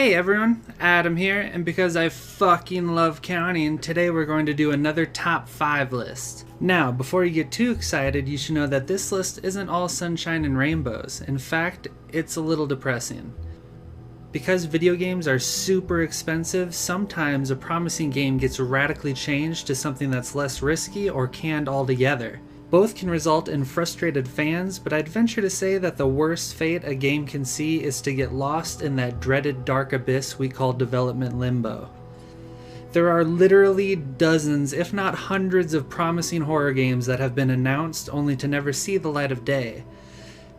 Hey everyone, Adam here, and because I fucking love counting, today we're going to do another top 5 list. Now, before you get too excited, you should know that this list isn't all sunshine and rainbows. In fact, it's a little depressing. Because video games are super expensive, sometimes a promising game gets radically changed to something that's less risky or canned altogether. Both can result in frustrated fans, but I'd venture to say that the worst fate a game can see is to get lost in that dreaded dark abyss we call development limbo. There are literally dozens, if not hundreds, of promising horror games that have been announced only to never see the light of day.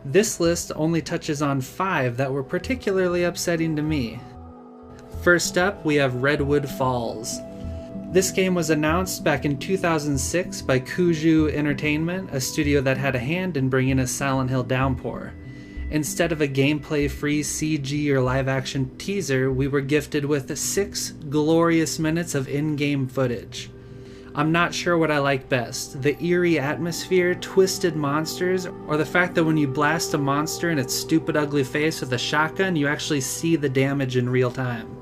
This list only touches on 5 that were particularly upsetting to me. First up, we have Redwood Falls. This game was announced back in 2006 by Kuju Entertainment, a studio that had a hand in bringing us Silent Hill Downpour. Instead of a gameplay-free CG or live-action teaser, we were gifted with 6 glorious minutes of in-game footage. I'm not sure what I like best, the eerie atmosphere, twisted monsters, or the fact that when you blast a monster in its stupid ugly face with a shotgun, you actually see the damage in real time.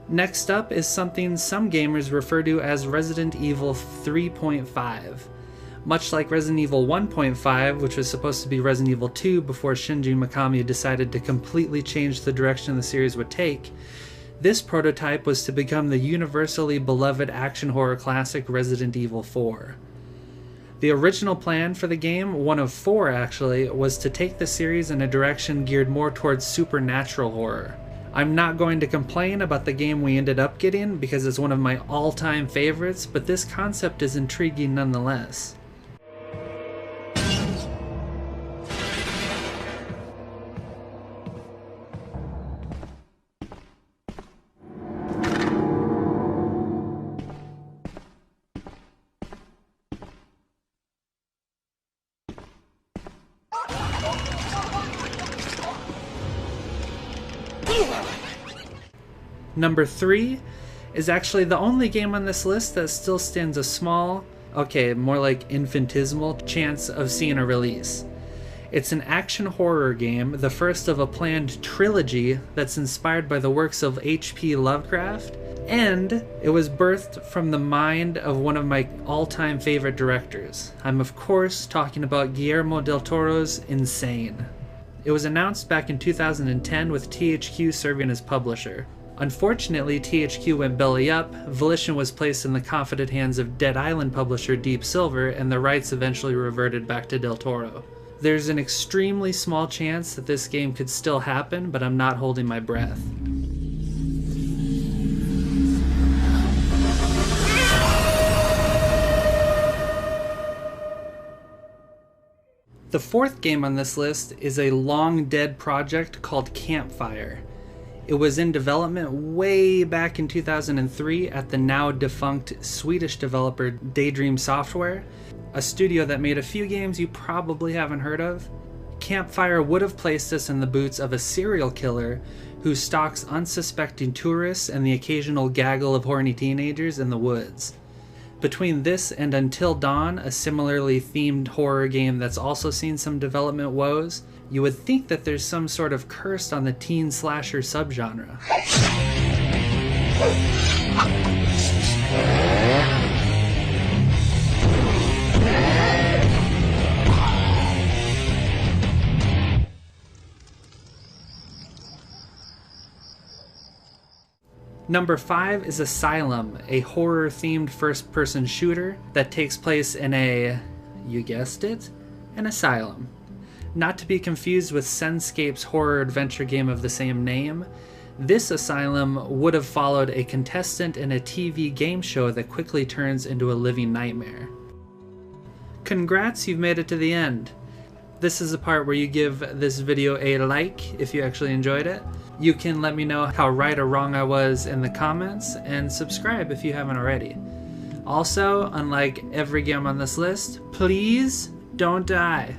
Next up is something some gamers refer to as Resident Evil 3.5. Much like Resident Evil 1.5, which was supposed to be Resident Evil 2 before Shinji Mikami decided to completely change the direction the series would take, this prototype was to become the universally beloved action horror classic Resident Evil 4. The original plan for the game, one of 4 actually, was to take the series in a direction geared more towards supernatural horror. I'm not going to complain about the game we ended up getting because it's one of my all-time favorites, but this concept is intriguing nonetheless. Number 3 is actually the only game on this list that still stands a small, more like infinitesimal, chance of seeing a release. It's an action horror game, the first of a planned trilogy that's inspired by the works of H.P. Lovecraft, and it was birthed from the mind of one of my all-time favorite directors. I'm of course talking about Guillermo del Toro's Insane. It was announced back in 2010 with THQ serving as publisher. Unfortunately, THQ went belly up, Volition was placed in the confident hands of Dead Island publisher Deep Silver, and the rights eventually reverted back to Del Toro. There's an extremely small chance that this game could still happen, but I'm not holding my breath. The 4th game on this list is a long-dead project called Campfire. It was in development way back in 2003 at the now defunct Swedish developer Daydream Software, a studio that made a few games you probably haven't heard of. Campfire would have placed us in the boots of a serial killer who stalks unsuspecting tourists and the occasional gaggle of horny teenagers in the woods. Between this and Until Dawn, a similarly themed horror game that's also seen some development woes, you would think that there's some sort of curse on the teen slasher subgenre. Number 5 is Asylum, a horror-themed first-person shooter that takes place in you guessed it, an asylum. Not to be confused with Senscape's horror adventure game of the same name, this asylum would have followed a contestant in a TV game show that quickly turns into a living nightmare. Congrats, you've made it to the end. This is the part where you give this video a like if you actually enjoyed it. You can let me know how right or wrong I was in the comments, and subscribe if you haven't already. Also, unlike every game on this list, please don't die.